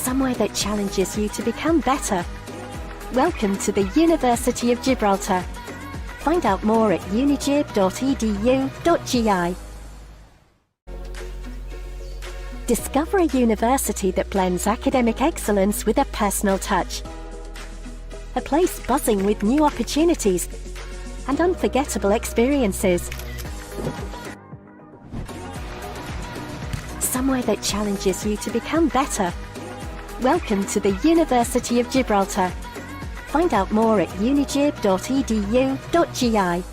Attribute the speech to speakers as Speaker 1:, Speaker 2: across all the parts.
Speaker 1: somewhere that challenges you to become better. Welcome to the University of Gibraltar. Find out more at unigib.edu.gi. Discover a university that blends academic excellence with a personal touch. A place buzzing with new opportunities and unforgettable experiences. Somewhere that challenges you to become better. Welcome to the University of Gibraltar. Find out more at unigib.edu.gi.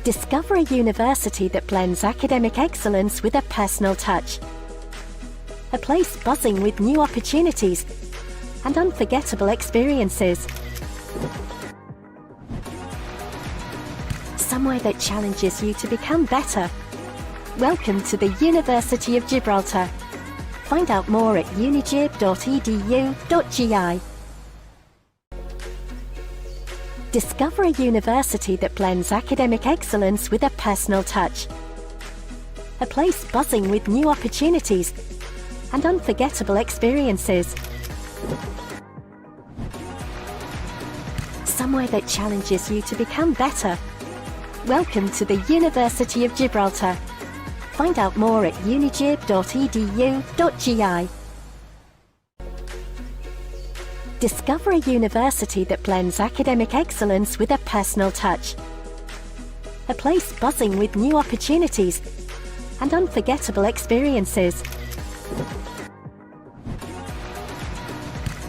Speaker 1: Discover a university that blends academic excellence with a personal touch. A place buzzing with new opportunities and unforgettable experiences. Somewhere that challenges you to become better. Welcome to the University of Gibraltar. Find out more at unigib.edu.gi. Discover a university that blends academic excellence with a personal touch. A place buzzing with new opportunities and unforgettable experiences. Somewhere that challenges you to become better. Welcome to the University of Gibraltar. Find out more at unigib.edu.gi. Discover a university that blends academic excellence with a personal touch. A place buzzing with new opportunities and unforgettable experiences.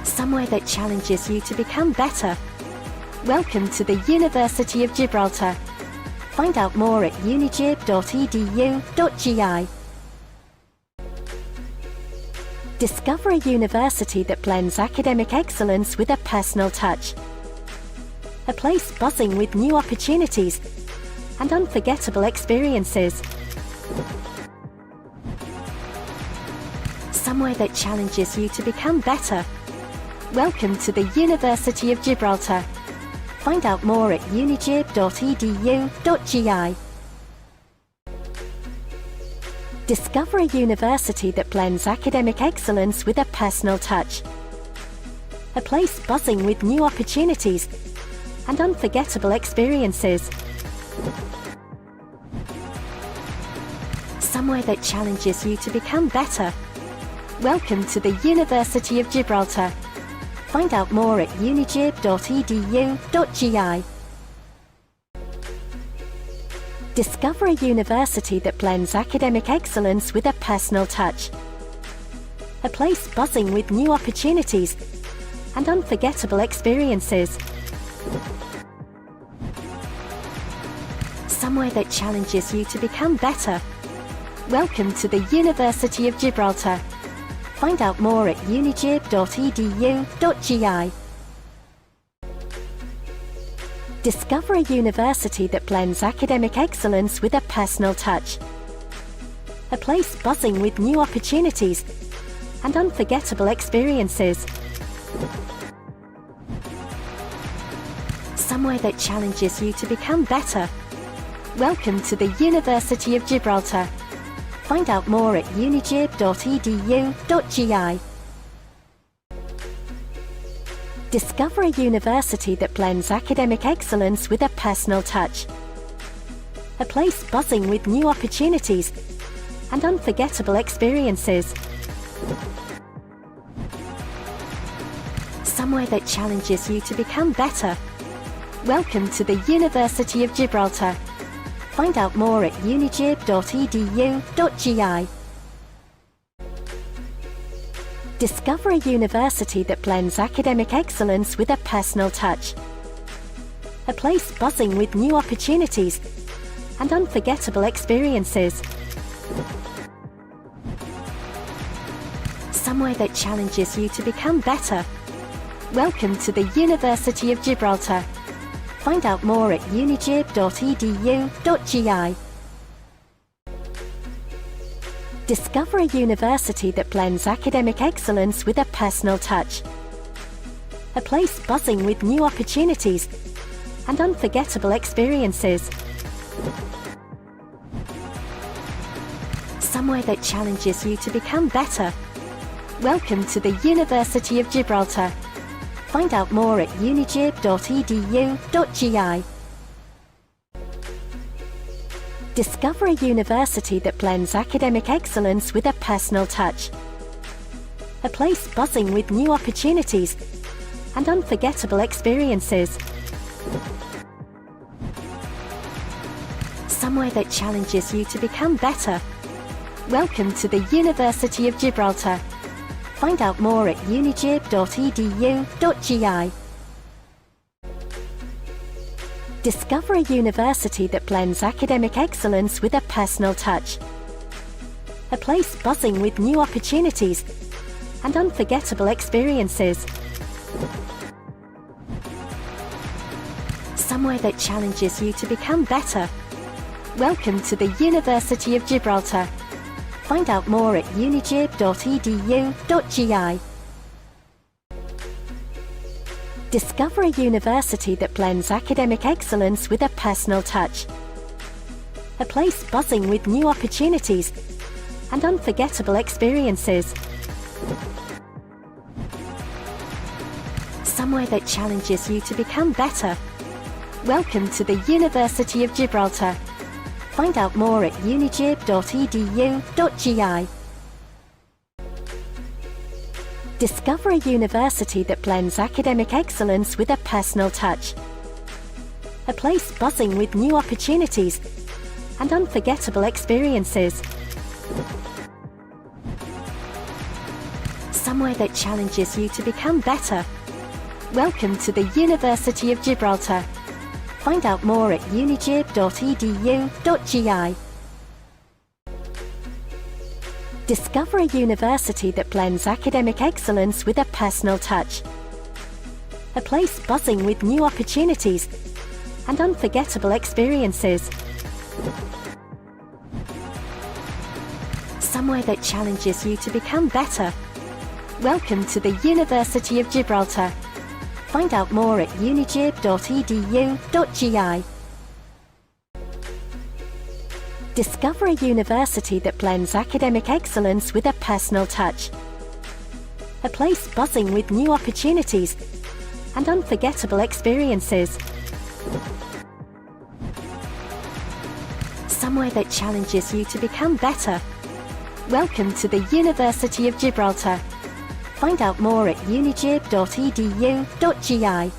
Speaker 1: Somewhere that challenges you to become better. Welcome to the University of Gibraltar. Find out more at unigib.edu.gi. Discover a university that blends academic excellence with a personal touch. A place buzzing with new opportunities and unforgettable experiences. Somewhere that challenges you to become better. Welcome to the University of Gibraltar. Find out more at unigib.edu.gi. Discover a university that blends academic excellence with a personal touch. A place buzzing with new opportunities and unforgettable experiences. Somewhere that challenges you to become better. Welcome to the University of Gibraltar. Find out more at unigib.edu.gi. Discover a university that blends academic excellence with a personal touch. A place buzzing with new opportunities and unforgettable experiences. Somewhere that challenges you to become better. Welcome to the University of Gibraltar. Find out more at unigib.edu.gi. Discover a university that blends academic excellence with a personal touch. A place buzzing with new opportunities and unforgettable experiences. Somewhere that challenges you to become better. Welcome to the University of Gibraltar. Find out more at unigib.edu.gi. Discover a university that blends academic excellence with a personal touch. A place buzzing with new opportunities and unforgettable experiences. Somewhere that challenges you to become better. Welcome to the University of Gibraltar. Find out more at unigib.edu.gi. Discover a university that blends academic excellence with a personal touch. A place buzzing with new opportunities and unforgettable experiences. Somewhere that challenges you to become better. Welcome to the University of Gibraltar. Find out more at unigib.edu.gi. Discover a university that blends academic excellence with a personal touch. A place buzzing with new opportunities and unforgettable experiences. Somewhere that challenges you to become better. Welcome to the University of Gibraltar. Find out more at unigib.edu.gi. Discover a university that blends academic excellence with a personal touch. A place buzzing with new opportunities and unforgettable experiences. Somewhere that challenges you to become better. Welcome to the University of Gibraltar. Find out more at unigib.edu.gi. Discover a university that blends academic excellence with a personal touch. A place buzzing with new opportunities and unforgettable experiences. Somewhere that challenges you to become better. Welcome to the University of Gibraltar. Find out more at unigib.edu.gi. Discover a university that blends academic excellence with a personal touch. A place buzzing with new opportunities and unforgettable experiences. Somewhere that challenges you to become better. Welcome to the University of Gibraltar. Find out more at unigib.edu.gi. Discover a university that blends academic excellence with a personal touch. A place buzzing with new opportunities and unforgettable experiences. Somewhere that challenges you to become better. Welcome to the University of Gibraltar. Find out more at unigib.edu.gi. Discover a university that blends academic excellence with a personal touch. A place buzzing with new opportunities and unforgettable experiences. Somewhere that challenges you to become better. Welcome to the University of Gibraltar. Find out more at unigib.edu.gi. Discover a university that blends academic excellence with a personal touch. A place buzzing with new opportunities and unforgettable experiences. Somewhere that challenges you to become better. Welcome to the University of Gibraltar. Find out more at unigib.edu.gi.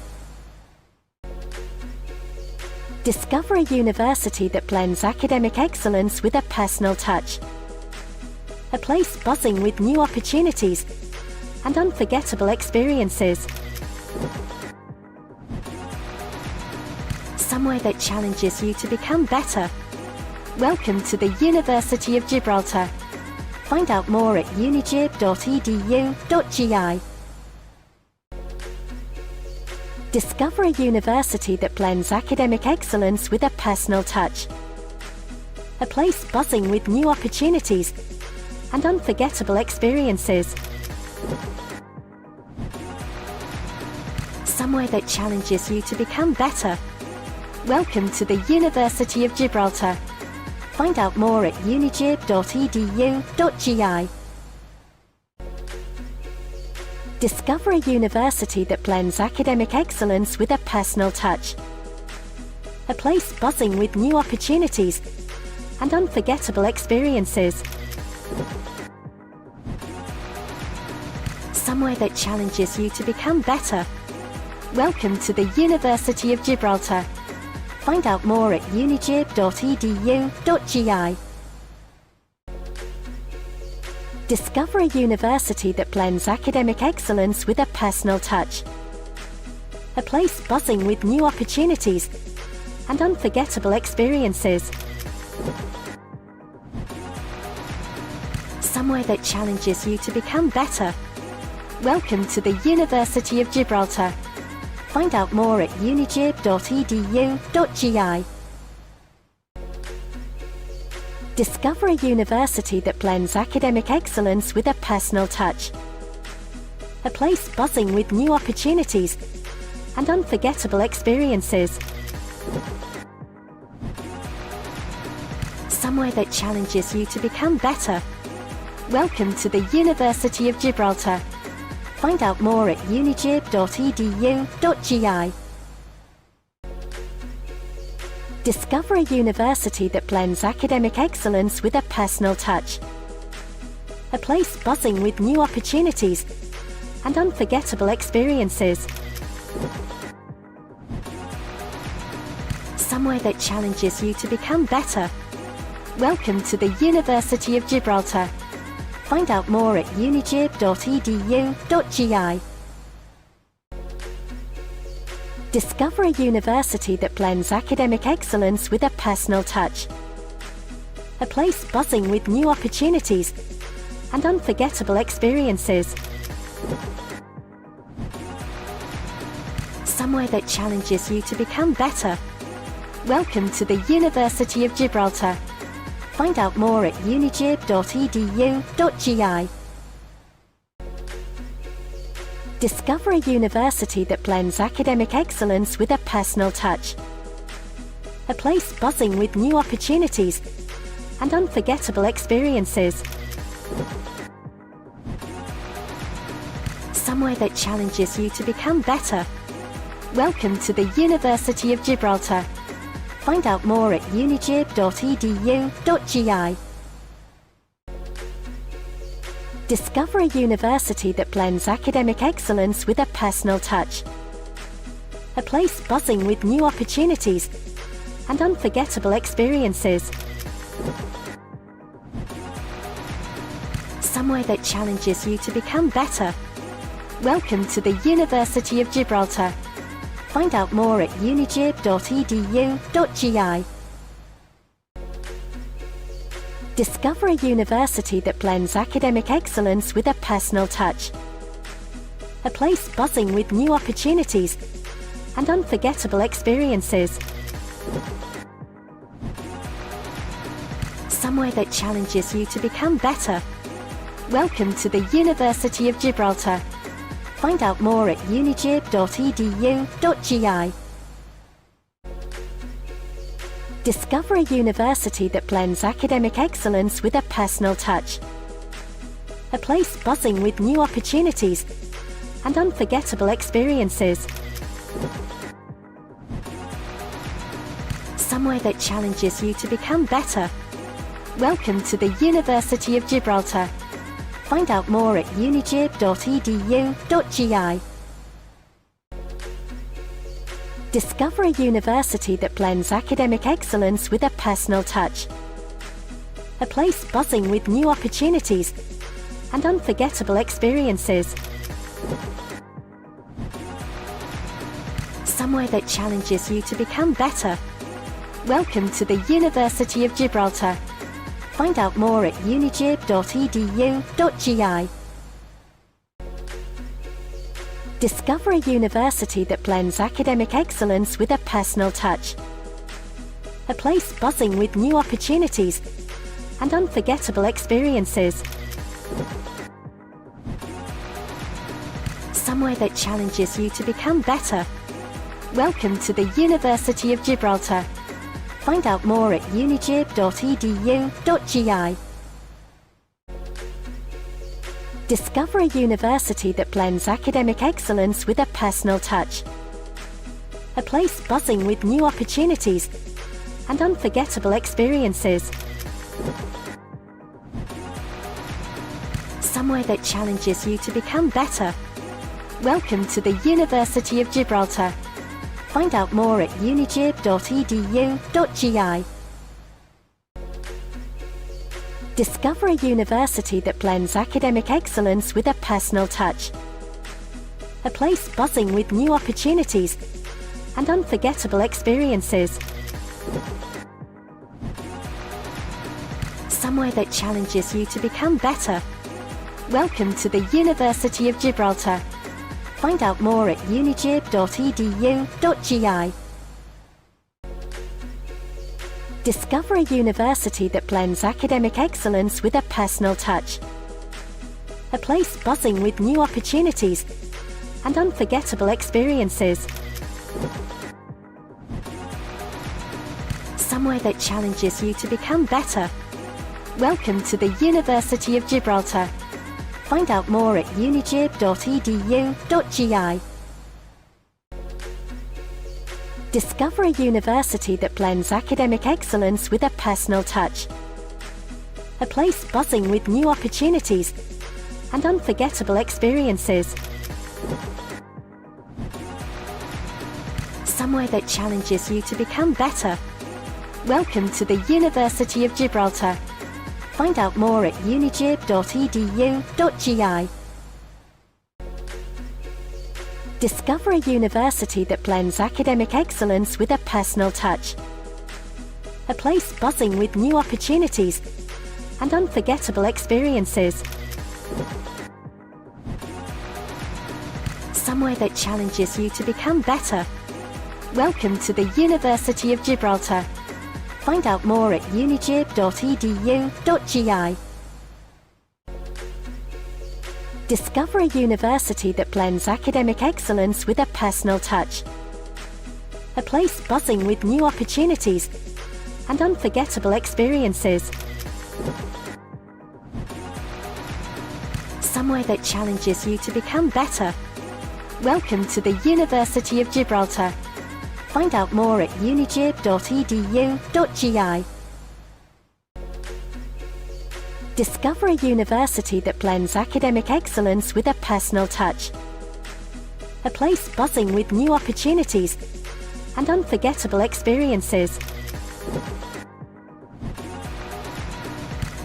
Speaker 1: Discover a university that blends academic excellence with a personal touch. A place buzzing with new opportunities and unforgettable experiences. Somewhere that challenges you to become better. Welcome to the University of Gibraltar. Find out more at unigib.edu.gi. Discover a university that blends academic excellence with a personal touch. A place buzzing with new opportunities and unforgettable experiences. Somewhere that challenges you to become better. Welcome to the University of Gibraltar. Find out more at unigib.edu.gi. Discover a university that blends academic excellence with a personal touch. A place buzzing with new opportunities and unforgettable experiences. Somewhere that challenges you to become better. Welcome to the University of Gibraltar. Find out more at unigib.edu.gi. Discover a university that blends academic excellence with a personal touch. A place buzzing with new opportunities and unforgettable experiences. Somewhere that challenges you to become better. Welcome to the University of Gibraltar. Find out more at unigib.edu.gi. Discover a university that blends academic excellence with a personal touch. A place buzzing with new opportunities and unforgettable experiences. Somewhere somewhere that challenges you to become better. Welcome to the University of Gibraltar. Find out more at unigib.edu.gi. Discover a university that blends academic excellence with a personal touch. A place buzzing with new opportunities and unforgettable experiences. Somewhere that challenges you to become better. Welcome to the University of Gibraltar. Find out more at unigib.edu.gi. Discover a university that blends academic excellence with a personal touch. A place buzzing with new opportunities and unforgettable experiences. Somewhere that challenges you to become better. Welcome to the University of Gibraltar. Find out more at unigib.edu.gi. Discover a university that blends academic excellence with a personal touch. A place buzzing with new opportunities and unforgettable experiences. Somewhere that challenges you to become better. Welcome to the University of Gibraltar. Find out more at unigib.edu.gi. Discover a university that blends academic excellence with a personal touch. A place buzzing with new opportunities and unforgettable experiences. Somewhere that challenges you to become better. Welcome to the University of Gibraltar. Find out more at unigib.edu.gi. Discover a university that blends academic excellence with a personal touch. A place buzzing with new opportunities and unforgettable experiences. Somewhere that challenges you to become better. Welcome to the University of Gibraltar. Find out more at unigib.edu.gi. Discover a university that blends academic excellence with a personal touch. A place buzzing with new opportunities and unforgettable experiences. Somewhere that challenges you to become better. Welcome to the University of Gibraltar. Find out more at unigib.edu.gi. Discover a university that blends academic excellence with a personal touch. A place buzzing with new opportunities and unforgettable experiences. Somewhere that challenges you to become better. Welcome to the University of Gibraltar. Find out more at unigib.edu.gi. Discover a university that blends academic excellence with a personal touch. A place buzzing with new opportunities and unforgettable experiences. Somewhere that challenges you to become better. Welcome to the University of Gibraltar. Find out more at unigib.edu.gi. Discover a university that blends academic excellence with a personal touch. A place buzzing with new opportunities and unforgettable experiences. Somewhere that challenges you to become better. Welcome to the University of Gibraltar. Find out more at unigib.edu.gi. Discover a university that blends academic excellence with a personal touch. A place buzzing with new opportunities and unforgettable experiences. Somewhere that challenges you to become better. Welcome to the University of Gibraltar. Find out more at unigib.edu.gi. Discover a university that blends academic excellence with a personal touch. A place buzzing with new opportunities and unforgettable experiences. Somewhere that challenges you to become better. Welcome to the University of Gibraltar. Find out more at unigib.edu.gi. Discover a university that blends academic excellence with a personal touch. A place buzzing with new opportunities and unforgettable experiences. Somewhere that challenges you to become better. Welcome to the University of Gibraltar. Find out more at unigib.edu.gi. Discover a university that blends academic excellence with a personal touch. A place buzzing with new opportunities and unforgettable experiences. Somewhere that challenges you to become better. Welcome to the University of Gibraltar. Find out more at unigib.edu.gi. Discover a university that blends academic excellence with a personal touch. A place buzzing with new opportunities and unforgettable experiences. Somewhere that challenges you to become better. Welcome to the University of Gibraltar. Find out more at unigib.edu.gi. Discover a university that blends academic excellence with a personal touch. A place buzzing with new opportunities and unforgettable experiences.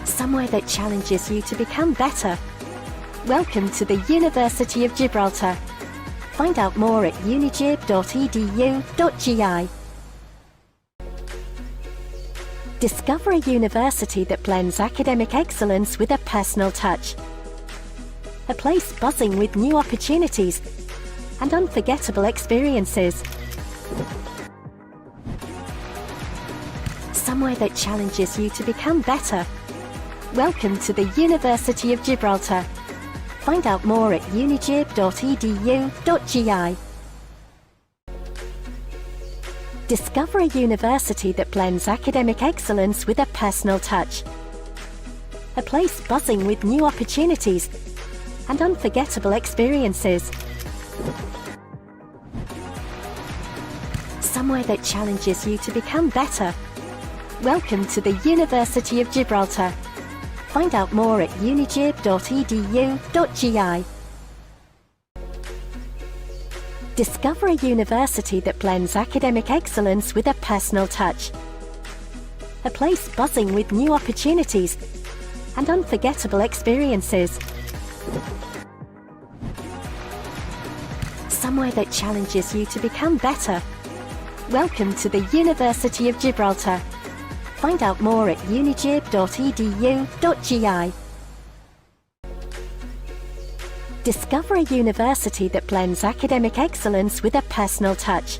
Speaker 1: Somewhere that challenges you to become better. Welcome to the University of Gibraltar. Find out more at unigib.edu.gi. Discover a university that blends academic excellence with a personal touch. A place buzzing with new opportunities and unforgettable experiences. Somewhere that challenges you to become better. Welcome to the University of Gibraltar. Find out more at unigib.edu.gi. Discover a university that blends academic excellence with a personal touch. A place buzzing with new opportunities and unforgettable experiences. Somewhere that challenges you to become better. Welcome to the University of Gibraltar. Find out more at unigib.edu.gi. Discover a university that blends academic excellence with a personal touch. A place buzzing with new opportunities and unforgettable experiences. Somewhere that challenges you to become better. Welcome to the University of Gibraltar. Find out more at unigib.edu.gi. Discover a university that blends academic excellence with a personal touch.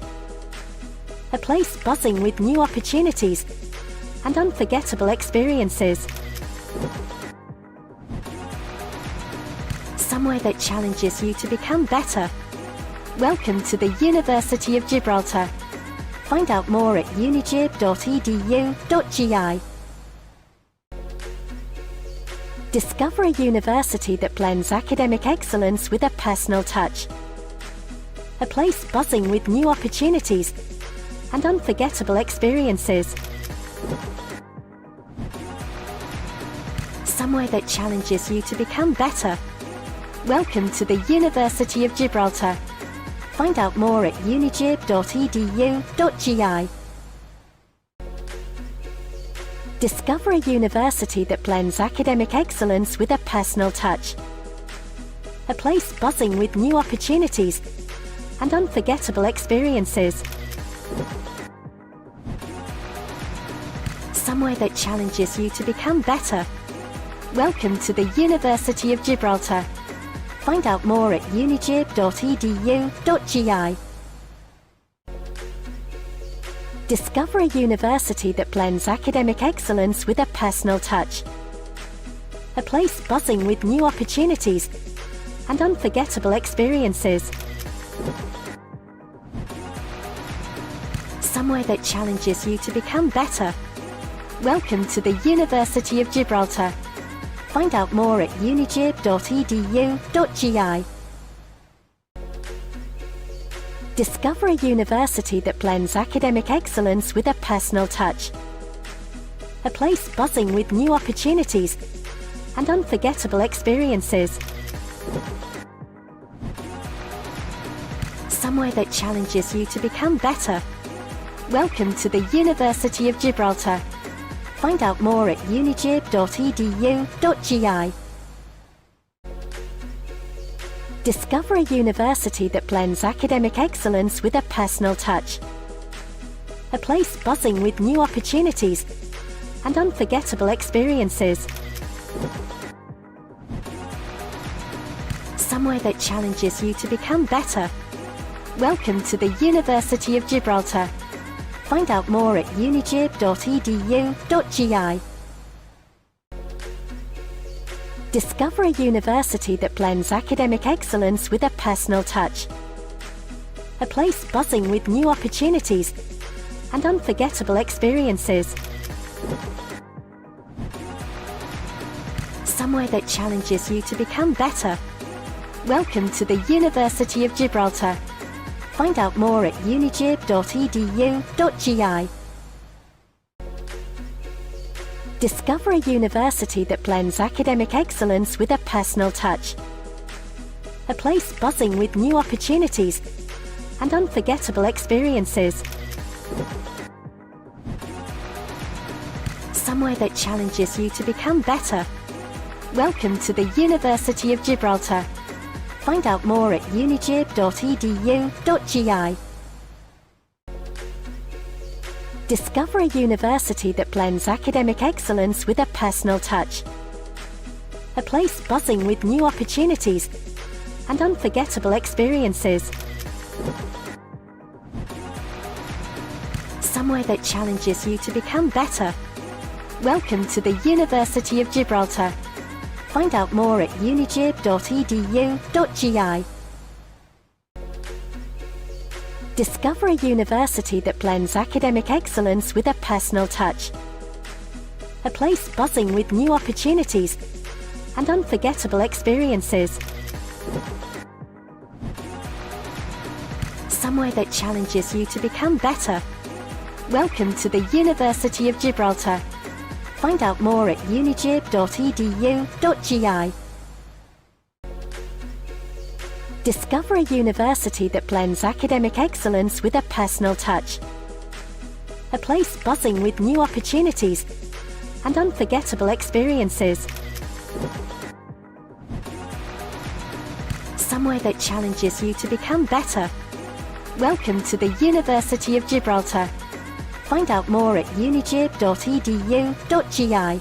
Speaker 1: A place buzzing with new opportunities and unforgettable experiences. Somewhere that challenges you to become better. Welcome to the University of Gibraltar. Find out more at unigib.edu.gi. Discover a university that blends academic excellence with a personal touch. A place buzzing with new opportunities and unforgettable experiences. Somewhere that challenges you to become better. Welcome to the University of Gibraltar. Find out more at unigib.edu.gi. Discover a university that blends academic excellence with a personal touch. A place buzzing with new opportunities and unforgettable experiences. Somewhere that challenges you to become better. Welcome to the University of Gibraltar. Find out more at unigib.edu.gi. Discover a university that blends academic excellence with a personal touch. A place buzzing with new opportunities and unforgettable experiences. somewhere that challenges you to become better. Welcome to the University of Gibraltar. Find out more at unigib.edu.gi. Discover a university that blends academic excellence with a personal touch. A place buzzing with new opportunities and unforgettable experiences. Somewhere that challenges you to become better. Welcome to the University of Gibraltar. Find out more at unigib.edu.gi. Discover a university that blends academic excellence with a personal touch. A place buzzing with new opportunities and unforgettable experiences. Somewhere that challenges you to become better. Welcome to the University of Gibraltar. Find out more at unigib.edu.gi. Discover a university that blends academic excellence with a personal touch. A place buzzing with new opportunities and unforgettable experiences. Somewhere that challenges you to become better. Welcome to the University of Gibraltar. Find out more at unigib.edu.gi. Discover a university that blends academic excellence with a personal touch. A place buzzing with new opportunities and unforgettable experiences. Somewhere that challenges you to become better. Welcome to the University of Gibraltar. Find out more at unigib.edu.gi. Discover a university that blends academic excellence with a personal touch. A place buzzing with new opportunities and unforgettable experiences. Somewhere that challenges you to become better. Welcome to the University of Gibraltar. Find out more at unigib.edu.gi. Discover a university that blends academic excellence with a personal touch. A place buzzing with new opportunities and unforgettable experiences. Somewhere that challenges you to become better. Welcome to the University of Gibraltar. Find out more at unigib.edu.gi. Discover a university that blends academic excellence with a personal touch. A place buzzing with new opportunities and unforgettable experiences. Somewhere that challenges you to become better. Welcome to the University of Gibraltar. Find out more at unigib.edu.gi.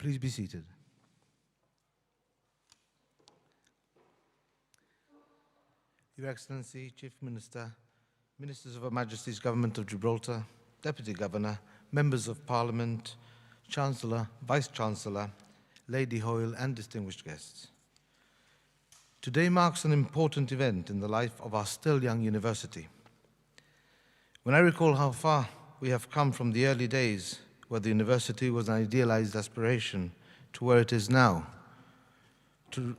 Speaker 2: Please be seated. Your Excellency, Chief Minister, Ministers of Her Majesty's Government of Gibraltar, Deputy Governor, Members of Parliament, Chancellor, Vice-Chancellor, Lady Hoyle, and distinguished guests. Today marks an important event in the life of our still young university. When I recall how far we have come from the early days where the university was an idealized aspiration to where it is now,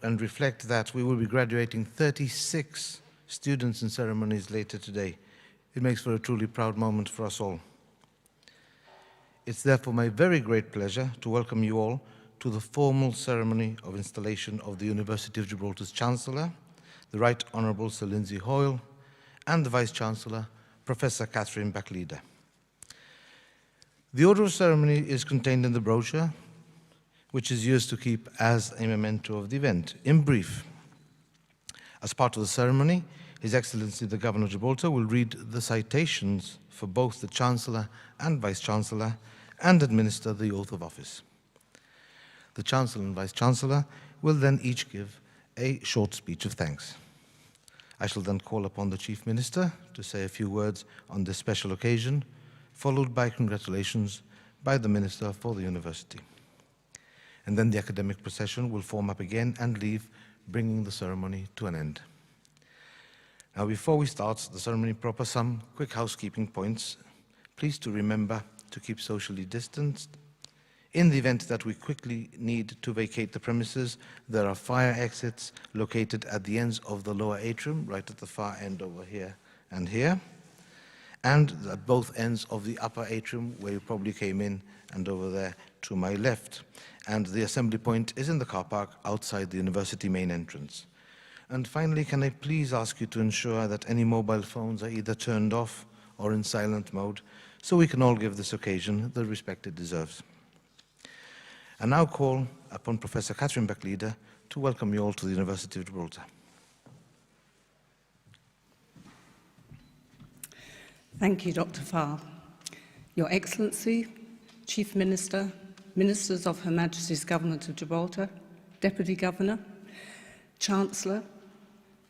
Speaker 2: and reflect that we will be graduating 36 students in ceremonies later today, it makes for a truly proud moment for us all. It's therefore my very great pleasure to welcome you all to the formal ceremony of installation of the University of Gibraltar's Chancellor, the Right Honourable Sir Lindsay Hoyle, and the Vice-Chancellor, Professor Catherine Bachleda. The order of ceremony is contained in the brochure, which is used to keep as a memento of the event. In brief, as part of the ceremony, His Excellency the Governor of Gibraltar will read the citations for both the Chancellor and Vice-Chancellor and administer the oath of office. The Chancellor and Vice-Chancellor will then each give a short speech of thanks. I shall then call upon the Chief Minister to say a few words on this special occasion, followed by congratulations by the Minister for the University. And then the academic procession will form up again and leave, bringing the ceremony to an end. Now, before we start the ceremony proper, some quick housekeeping points. Please to remember to keep socially distanced. In the event that we quickly need to vacate the premises, there are fire exits located at the ends of the lower atrium, right at the far end over here and here, and at both ends of the upper atrium where you probably came in, and over there to my left. And the assembly point is in the car park outside the university main entrance. And finally, can I please ask you to ensure that any mobile phones are either turned off or in silent mode, so we can all give this occasion the respect it deserves. I now call upon Professor Catherine Bachleda to welcome you all to the University of Gibraltar.
Speaker 3: Thank you, Dr. Farr. Your Excellency, Chief Minister, Ministers of Her Majesty's Government of Gibraltar, Deputy Governor, Chancellor,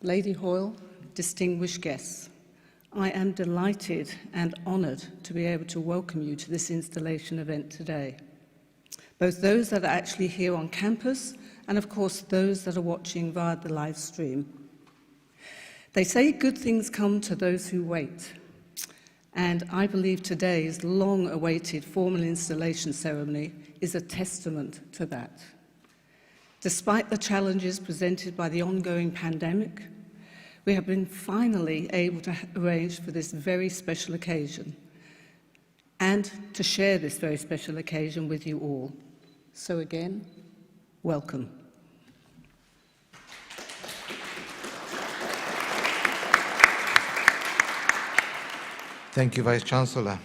Speaker 3: Lady Hoyle, distinguished guests, I am delighted and honoured to be able to welcome you to this installation event today. Both those that are actually here on campus and, of course, those that are watching via the live stream. They say good things come to those who wait. And I believe today's long-awaited formal installation ceremony is a testament to that. Despite the challenges presented by the ongoing pandemic, we have been finally able to arrange for this very special occasion and to share this very special occasion with you all. So again, welcome.
Speaker 2: Thank you, Vice-Chancellor.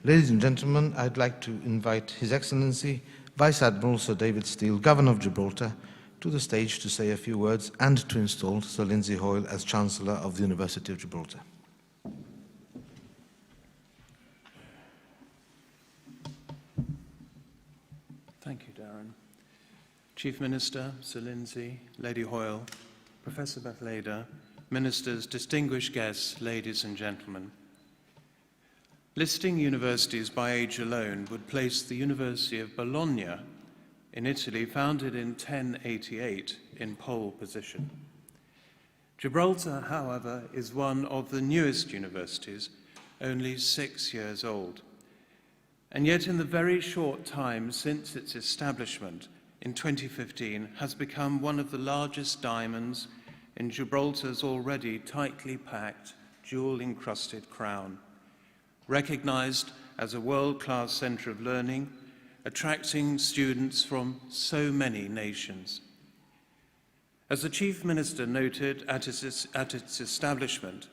Speaker 2: Ladies and gentlemen, I'd like to invite His Excellency Vice Admiral Sir David Steele, Governor of Gibraltar, to the stage to say a few words and to install Sir Lindsay Hoyle as Chancellor of the University of Gibraltar.
Speaker 4: Thank you, Darren. Chief Minister, Sir Lindsay, Lady Hoyle, Professor Bachleda, Ministers, distinguished guests, ladies and gentlemen. Listing universities by age alone would place the University of Bologna in Italy, founded in 1088, in pole position. Gibraltar, however, is one of the newest universities, only 6 years old. And yet in the very short time since its establishment in 2015 has become one of the largest diamonds in Gibraltar's already tightly packed, jewel-encrusted crown, recognized as a world-class center of learning, attracting students from so many nations. As the Chief Minister noted at its establishment,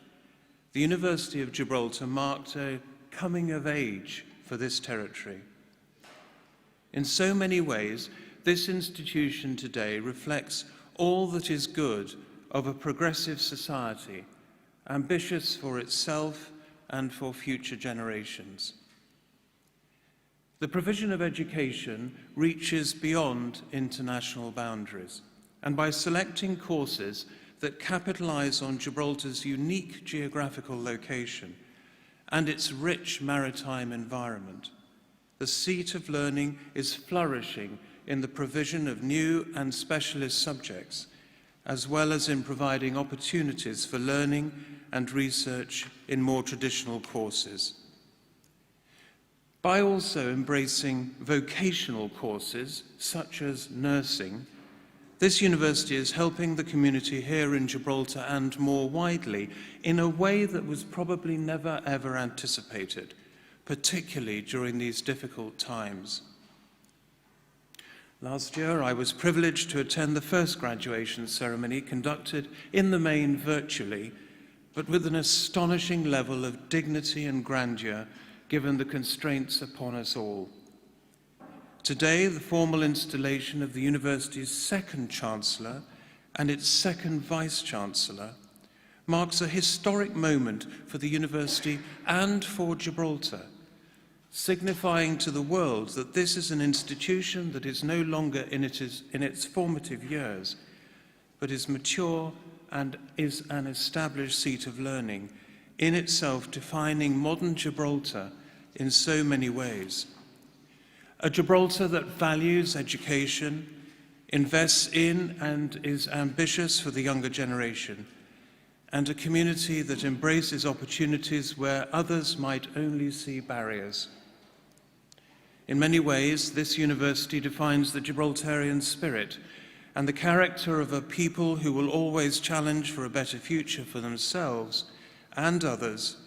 Speaker 4: the University of Gibraltar marked a coming of age for this territory. In so many ways, this institution today reflects all that is good of a progressive society, ambitious for itself and for future generations. The provision of education reaches beyond international boundaries, and by selecting courses that capitalize on Gibraltar's unique geographical location and its rich maritime environment, the seat of learning is flourishing in the provision of new and specialist subjects, as well as in providing opportunities for learning and research in more traditional courses. By also embracing vocational courses, such as nursing, this university is helping the community here in Gibraltar and more widely in a way that was probably never ever anticipated, particularly during these difficult times. Last year, I was privileged to attend the first graduation ceremony conducted in the main virtually, but with an astonishing level of dignity and grandeur given the constraints upon us all. Today, the formal installation of the university's second Chancellor and its second Vice-Chancellor marks a historic moment for the university and for Gibraltar, signifying to the world that this is an institution that is no longer in its formative years, but is mature and is an established seat of learning, in itself defining modern Gibraltar in so many ways. A Gibraltar that values education, invests in and is ambitious for the younger generation, and a community that embraces opportunities where others might only see barriers. In many ways, this university defines the Gibraltarian spirit and the character of a people who will always challenge for a better future for themselves and others,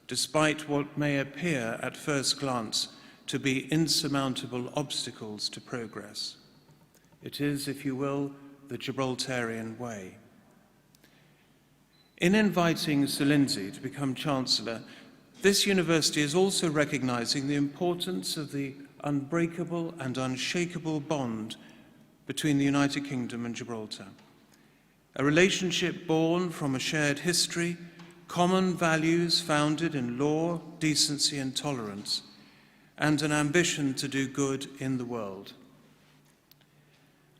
Speaker 4: despite what may appear at first glance to be insurmountable obstacles to progress. It is, if you will, the Gibraltarian way. In inviting Sir Lindsay to become Chancellor, this university is also recognizing the importance of the unbreakable and unshakable bond between the United Kingdom and Gibraltar, a relationship born from a shared history, common values founded in law, decency and tolerance, and an ambition to do good in the world.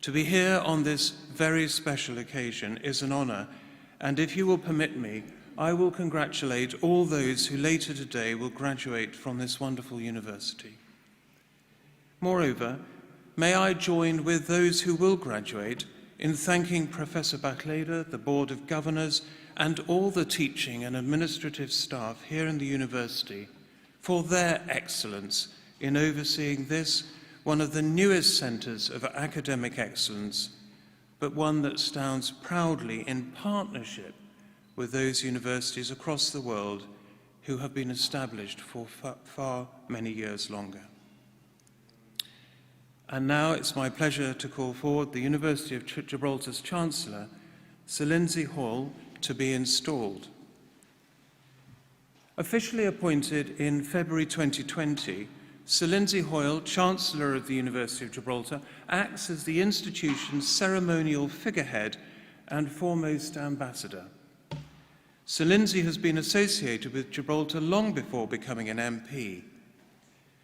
Speaker 4: To be here on this very special occasion is an honor, and if you will permit me, I will congratulate all those who later today will graduate from this wonderful university. Moreover, may I join with those who will graduate in thanking Professor Bachleda, the Board of Governors, and all the teaching and administrative staff here in the university for their excellence in overseeing this, one of the newest centres of academic excellence, but one that stands proudly in partnership with those universities across the world who have been established for far many years longer. And now it's my pleasure to call forward the University of Gibraltar's Chancellor, Sir Lindsay Hoyle, to be installed. Officially appointed in February 2020, Sir Lindsay Hoyle, Chancellor of the University of Gibraltar, acts as the institution's ceremonial figurehead and foremost ambassador. Sir Lindsay has been associated with Gibraltar long before becoming an MP.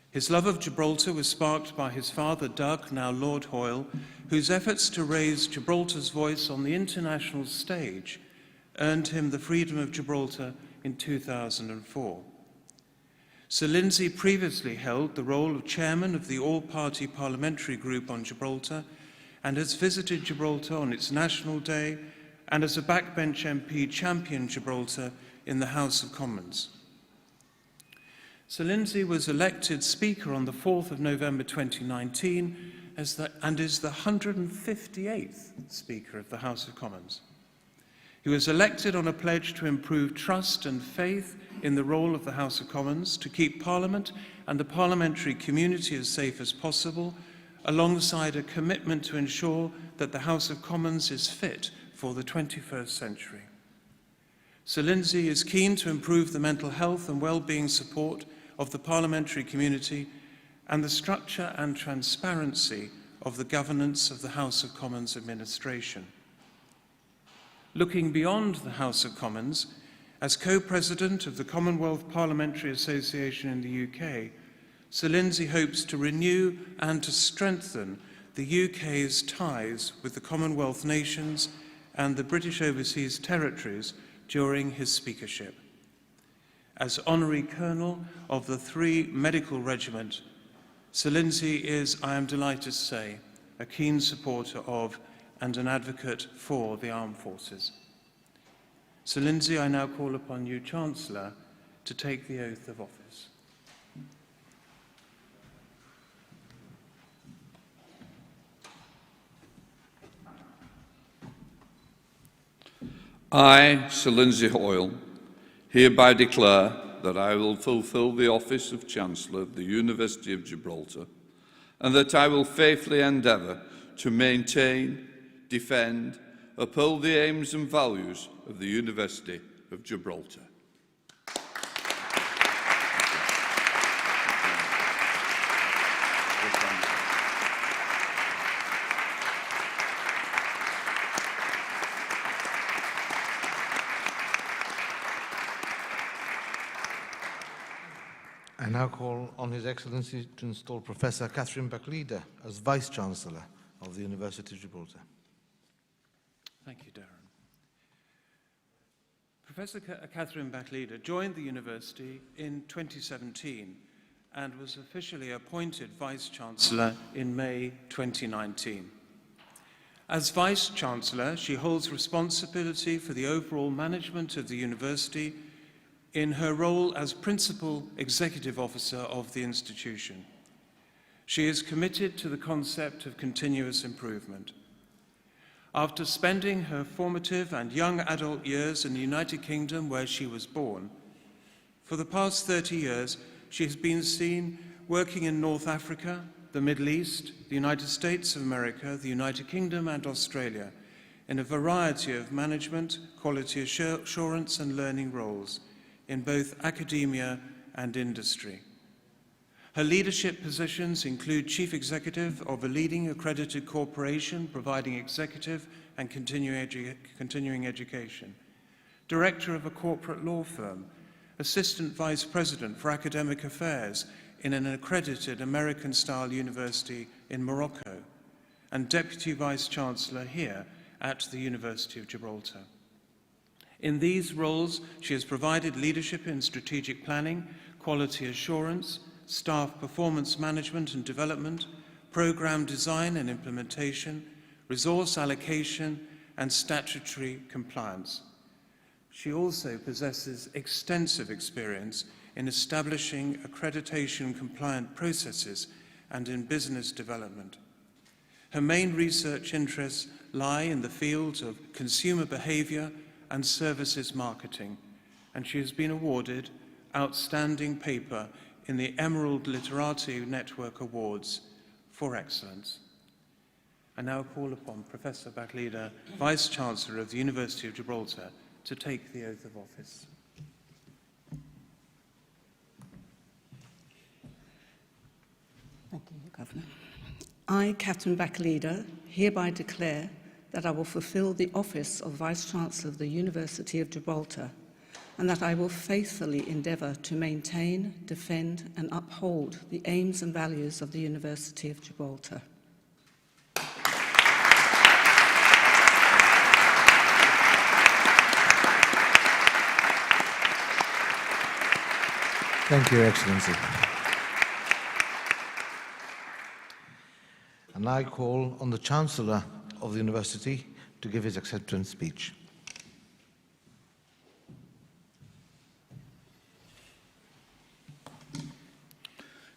Speaker 4: His love of Gibraltar was sparked by his father, Doug, now Lord Hoyle, whose efforts to raise Gibraltar's voice on the international stage earned him the Freedom of Gibraltar in 2004. Sir Lindsay previously held the role of chairman of the all-party parliamentary group on Gibraltar and has visited Gibraltar on its National Day and as a backbench MP championed Gibraltar in the House of Commons. Sir Lindsay was elected Speaker on the 4th of November 2019 and is the 158th Speaker of the House of Commons. He was elected on a pledge to improve trust and faith in the role of the House of Commons, to keep Parliament and the parliamentary community as safe as possible, alongside a commitment to ensure that the House of Commons is fit for the 21st century. Sir Lindsay is keen to improve the mental health and well-being support of the parliamentary community and the structure and transparency of the governance of the House of Commons administration. Looking beyond the House of Commons, as co-president of the Commonwealth Parliamentary Association in the UK, Sir Lindsay hopes to renew and to strengthen the UK's ties with the Commonwealth nations and the British Overseas Territories during his speakership. As Honorary Colonel of the 3 Medical Regiment, Sir Lindsay is, I am delighted to say, a keen supporter of and an advocate for the armed forces. Sir Lindsay, I now call upon you, Chancellor, to take the oath of office.
Speaker 5: I, Sir Lindsay Hoyle, hereby declare that I will fulfil the office of Chancellor of the University of Gibraltar, and that I will faithfully endeavour to maintain, defend, uphold the aims and values of the University of Gibraltar.
Speaker 2: I now call on His Excellency to install Professor Catherine Bachleda as Vice-Chancellor of the University of Gibraltar.
Speaker 4: Thank you, Darren. Professor Catherine Bachleda joined the university in 2017 and was officially appointed Vice-Chancellor in May 2019. As Vice-Chancellor, she holds responsibility for the overall management of the university in her role as Principal Executive Officer of the institution. She is committed to the concept of continuous improvement. After spending her formative and young adult years in the United Kingdom, where she was born, for the past 30 years, she has been seen working in North Africa, the Middle East, the United States of America, the United Kingdom, and Australia, in a variety of management, quality assurance, and learning roles in both academia and industry. Her leadership positions include Chief Executive of a leading accredited corporation providing executive and continuing education, Director of a corporate law firm, Assistant Vice President for Academic Affairs in an accredited American-style university in Morocco, and Deputy Vice Chancellor here at the University of Gibraltar. In these roles, she has provided leadership in strategic planning, quality assurance, staff performance management and development, program design and implementation, resource allocation, and statutory compliance. She also possesses extensive experience in establishing accreditation-compliant processes and in business development. Her main research interests lie in the fields of consumer behaviour and services marketing, and she has been awarded Outstanding Paper in the Emerald Literati Network Awards for excellence. I now call upon Professor Bachleda, Vice-Chancellor of the University of Gibraltar, to take the oath of office.
Speaker 3: Thank you, Governor. I, Catherine Bachleda, hereby declare that I will fulfil the office of Vice-Chancellor of the University of Gibraltar, and that I will faithfully endeavour to maintain, defend, and uphold the aims and values of the University of Gibraltar.
Speaker 2: Thank you, Your Excellency. And I call on the Chancellor of the University to give his acceptance speech.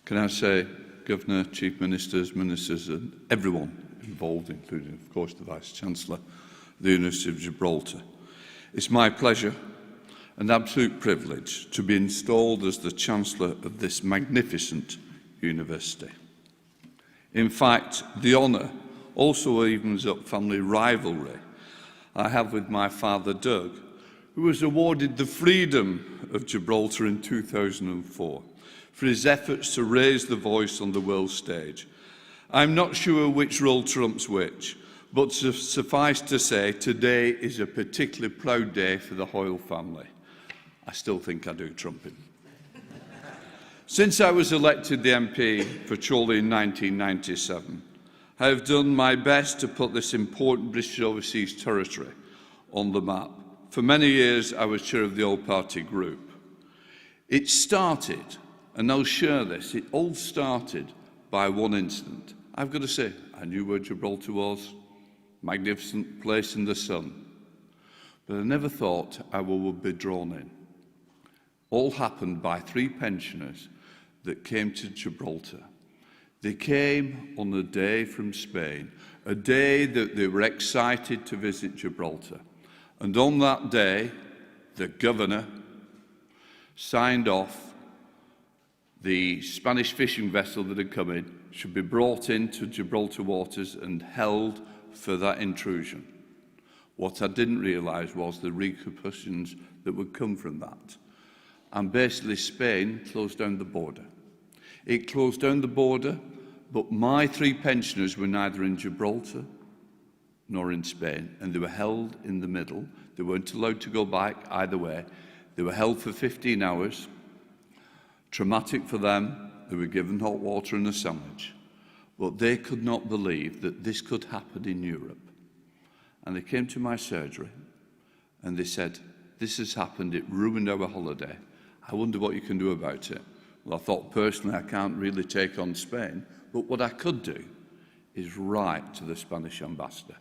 Speaker 5: Can I say, Governor, Chief Ministers, Ministers, and everyone involved, including, of course, the Vice-Chancellor of the University of Gibraltar. It's my pleasure and absolute privilege to be installed as the Chancellor of this magnificent university. In fact, the honour also evens up family rivalry I have with my father, Doug, who was awarded the Freedom of Gibraltar in 2004 for his efforts to raise the voice on the world stage. I'm not sure which role trumps which, but suffice to say, today is a particularly proud day for the Hoyle family. I still think I do trump him. Since I was elected the MP for Chorley in 1997, I have done my best to put this important British Overseas Territory on the map. For many years, I was chair of the all-party group. It started, and I'll share this, it all started by one incident. I've got to say, I knew where Gibraltar was, magnificent place in the sun, but I never thought I would be drawn in. All happened by 3 pensioners that came to Gibraltar. They came on a day from Spain, a day that they were excited to visit Gibraltar. And on that day, the governor signed off the Spanish fishing vessel that had come in should be brought into Gibraltar waters and held for that intrusion. What I didn't realise was the repercussions that would come from that. And basically Spain closed down the border. It closed down the border, but my 3 pensioners were neither in Gibraltar nor in Spain, and they were held in the middle. They weren't allowed to go back either way. They were held for 15 hours. Traumatic for them. They were given hot water and a sandwich. But they could not believe that this could happen in Europe. And they came to my surgery and they said, "This has happened, it ruined our holiday. I wonder what you can do about it." Well, I thought personally I can't really take on Spain, but what I could do is write to the Spanish ambassador.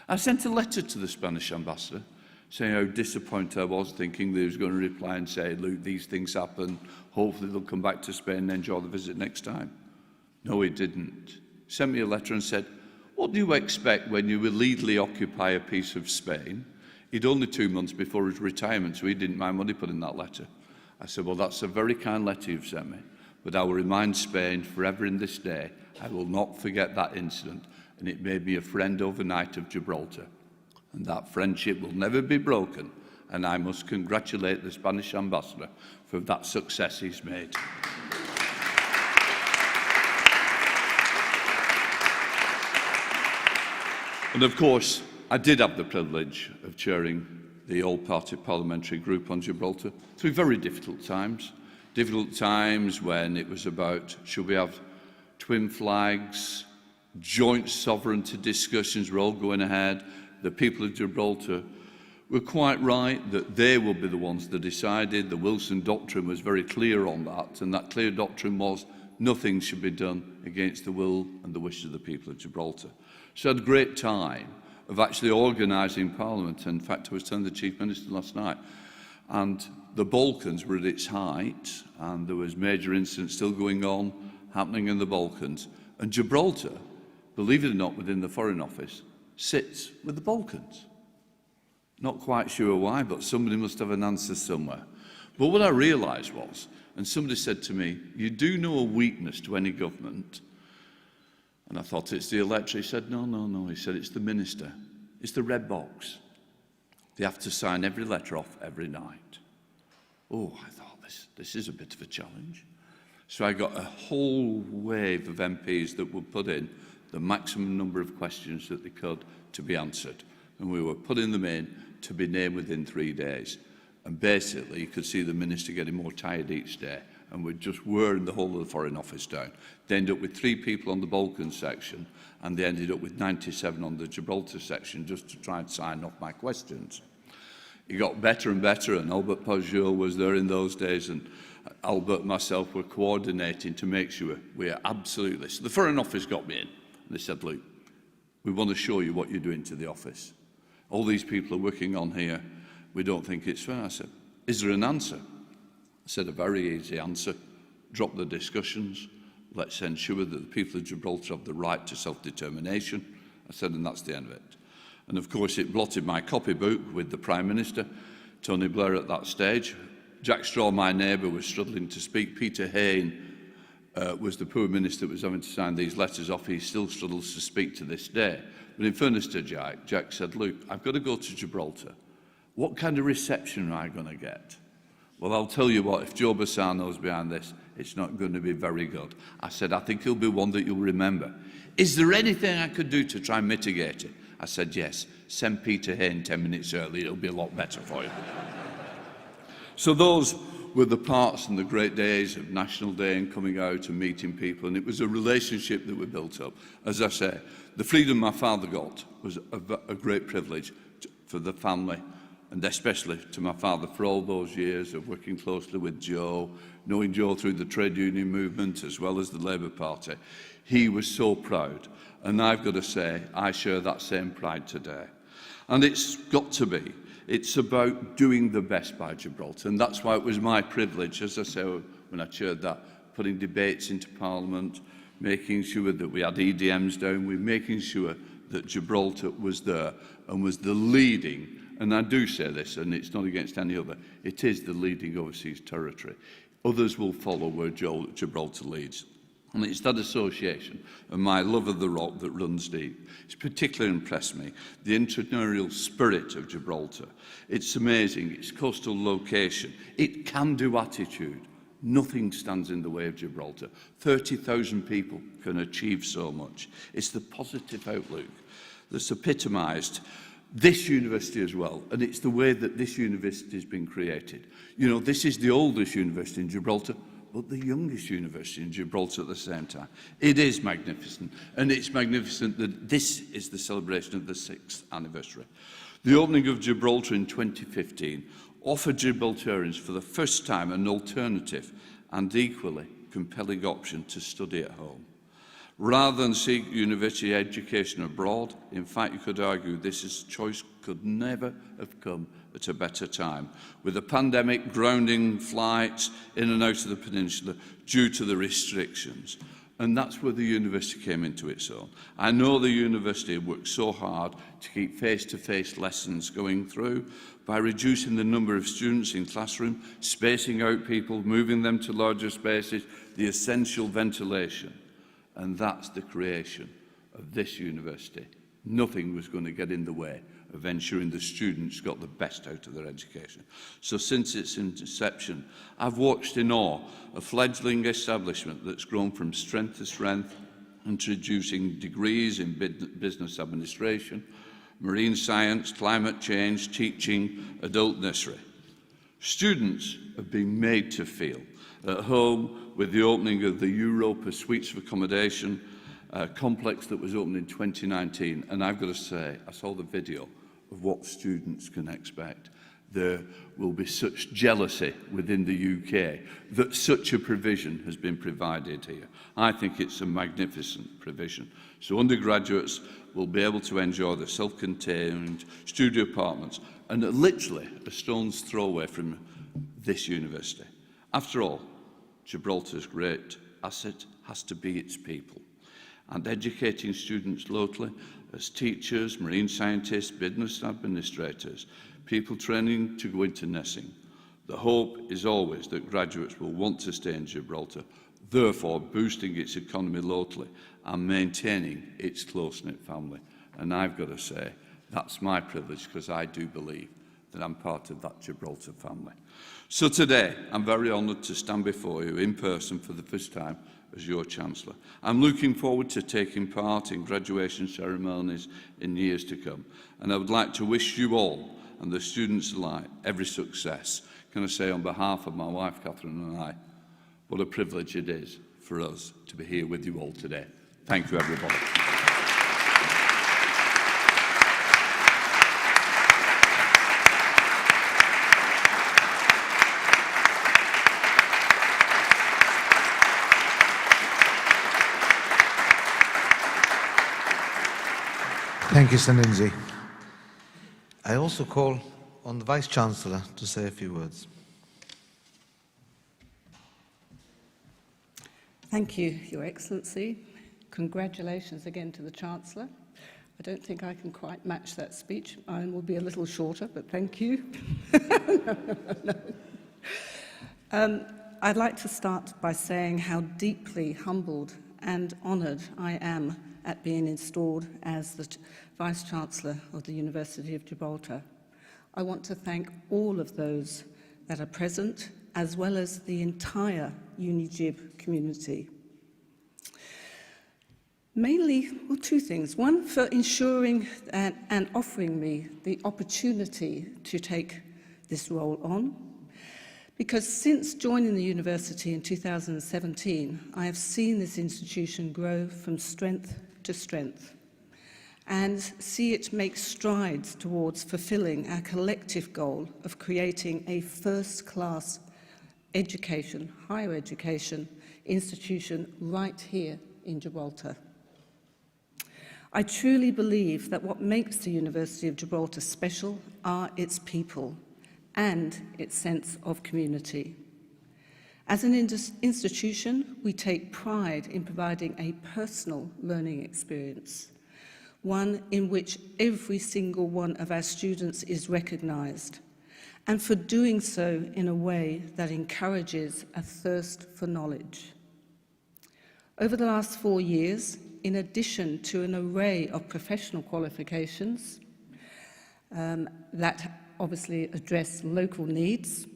Speaker 5: I sent a letter to the Spanish ambassador saying how disappointed I was, thinking that he was going to reply and say, "Look, these things happen, hopefully they'll come back to Spain and enjoy the visit next time." No, he didn't. He sent me a letter and said, "What do you expect when you illegally occupy a piece of Spain?" He'd only 2 months before his retirement, so he didn't mind what he put in that letter. I said, "Well, that's a very kind letter you've sent me, but I will remind Spain forever in this day, I will not forget that incident, and it made me a friend overnight of Gibraltar. And that friendship will never be broken, and I must congratulate the Spanish ambassador for that success he's made." And of course, I did have the privilege of chairing the all-party parliamentary group on Gibraltar through very difficult times when it was about, should we have twin flags, joint sovereignty discussions were all going ahead. The people of Gibraltar were quite right that they would be the ones that decided. The Wilson Doctrine was very clear on that, and that clear doctrine was nothing should be done against the will and the wishes of the people of Gibraltar. So I had a great time of actually organising Parliament. In fact, I was telling the Chief Minister last night, and the Balkans were at its height, and there was major incidents still going on, happening in the Balkans. And Gibraltar, believe it or not, within the Foreign Office, sits with the Balkans. Not quite sure why, but somebody must have an answer somewhere. But what I realised was, and somebody said to me, "You do know a weakness to any government?" And I thought, it's the electorate. He said, no. He said, it's the minister. It's the red box. They have to sign every letter off every night. Oh, I thought, this is a bit of a challenge. So I got a whole wave of MPs that would put in the maximum number of questions that they could to be answered. And we were putting them in to be named within 3 days. And basically, you could see the minister getting more tired each day, and we're just wearing the whole of the Foreign Office down. They ended up with 3 people on the Balkan section, and they ended up with 97 on the Gibraltar section just to try and sign off my questions. It got better and better, and Albert Pajot was there in those days, and Albert and myself were coordinating to make sure we are absolutely... So the Foreign Office got me in, and they said, "Look, we want to show you what you're doing to the office. All these people are working on here. We don't think it's fair." I said, "Is there an answer?" I said, "A very easy answer. Drop the discussions. Let's ensure that the people of Gibraltar have the right to self-determination." I said, and that's the end of it. And of course, it blotted my copybook with the Prime Minister, Tony Blair at that stage. Jack Straw, my neighbour, was struggling to speak. Peter Hain was the poor minister that was having to sign these letters off. He still struggles to speak to this day. But in fairness to Jack said, "Look, I've got to go to Gibraltar. What kind of reception am I going to get?" Well, I'll tell you what, if Joe Bassano's behind this, it's not going to be very good. I said, "I think he'll be one that you'll remember. Is there anything I could do to try and mitigate it?" I said, "Yes, send Peter Hain 10 minutes early, it'll be a lot better for you." So those were the parts and the great days of National Day and coming out and meeting people, and it was a relationship that we built up. As I say, the freedom my father got was a great privilege for the family, and especially to my father for all those years of working closely with Joe, knowing Joe through the trade union movement as well as the Labour Party. He was so proud, and I've got to say, I share that same pride today. And it's got to be. It's about doing the best by Gibraltar, and that's why it was my privilege, as I say, when I chaired that, putting debates into Parliament, making sure that we had EDMs down, we're making sure that Gibraltar was there and was the leading, and I do say this, and it's not against any other, it is the leading overseas territory. Others will follow where Gibraltar leads. And it's that association and my love of the rock that runs deep. It's particularly impressed me, the entrepreneurial spirit of Gibraltar. It's amazing, its coastal location, it can-do attitude. Nothing stands in the way of Gibraltar. 30,000 people can achieve so much. It's the positive outlook that's epitomised this university as well, and it's the way that this university has been created. You know, this is the oldest university in Gibraltar, but the youngest university in Gibraltar at the same time. It is magnificent, and it's magnificent that this is the celebration of the 6th anniversary. The opening of Gibraltar in 2015 offered Gibraltarians for the first time an alternative and equally compelling option to study at home. Rather than seek university education abroad, in fact, you could argue this choice could never have come at a better time, with the pandemic grounding flights in and out of the peninsula due to the restrictions. And that's where the university came into its own. I know the university worked so hard to keep face-to-face lessons going through by reducing the number of students in classroom, spacing out people, moving them to larger spaces, the essential ventilation. And that's the creation of this university. Nothing was going to get in the way of ensuring the students got the best out of their education. So since its inception, I've watched in awe a fledgling establishment that's grown from strength to strength, introducing degrees in business administration, marine science, climate change, teaching, adult nursery. Students have been made to feel at home with the opening of the Europa Suites of Accommodation complex that was opened in 2019. And I've got to say, I saw the video of what students can expect. There will be such jealousy within the UK that such a provision has been provided here. I think it's a magnificent provision. So undergraduates will be able to enjoy the self-contained studio apartments and literally a stone's throw away from this university. After all, Gibraltar's great asset has to be its people. And educating students locally as teachers, marine scientists, business administrators, people training to go into nursing. The hope is always that graduates will want to stay in Gibraltar, therefore boosting its economy locally and maintaining its close-knit family. And I've got to say, that's my privilege because I do believe that I'm part of that Gibraltar family. So today, I'm very honoured to stand before you in person for the first time as your Chancellor. I'm looking forward to taking part in graduation ceremonies in years to come. And I would like to wish you all and the students alike every success. Can I say on behalf of my wife, Catherine, and I, what a privilege it is for us to be here with you all today. Thank you, everybody.
Speaker 2: Thank you, Sir Lindsay. I also call on the Vice-Chancellor to say a few words.
Speaker 3: Thank you, Your Excellency. Congratulations again to the Chancellor. I don't think I can quite match that speech. Mine will be a little shorter, but thank you. I'd like to start by saying how deeply humbled and honoured I am at being installed as the Vice-Chancellor of the University of Gibraltar. I want to thank all of those that are present, as well as the entire UniGib community. Mainly, well, two things. One, for ensuring and offering me the opportunity to take this role on, Because since joining the university in 2017, I have seen this institution grow from strength to strength and see it make strides towards fulfilling our collective goal of creating a first-class education, higher education institution right here in Gibraltar. I truly believe that what makes the University of Gibraltar special are its people and its sense of community. As an institution, we take pride in providing a personal learning experience, one in which every single one of our students is recognised, and for doing so in a way that encourages a thirst for knowledge. Over the last 4 years, in addition to an array of professional qualifications that obviously address local needs,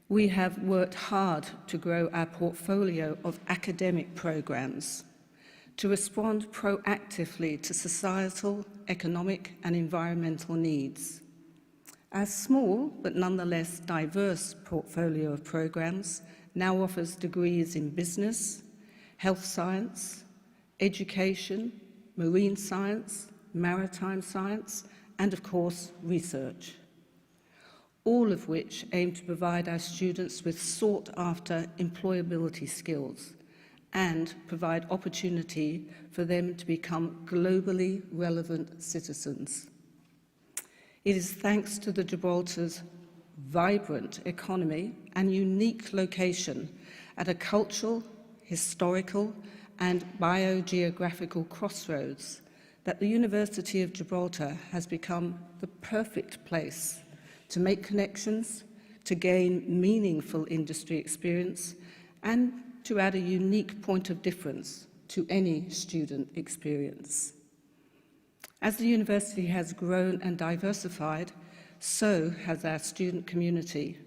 Speaker 3: we have worked hard to grow our portfolio of academic programs to respond proactively to societal, economic and environmental needs. Our small but nonetheless diverse portfolio of programs now offers degrees in business, health science, education, marine science, maritime science, and of course, research, all of which aim to provide our students with sought-after employability skills and provide opportunity for them to become globally relevant citizens. It is thanks to the Gibraltar's vibrant economy and unique location at a cultural, historical, and biogeographical crossroads that the University of Gibraltar has become the perfect place to make connections, to gain meaningful industry experience, and to add a unique point of difference to any student experience. As the university has grown and diversified, so has our student community.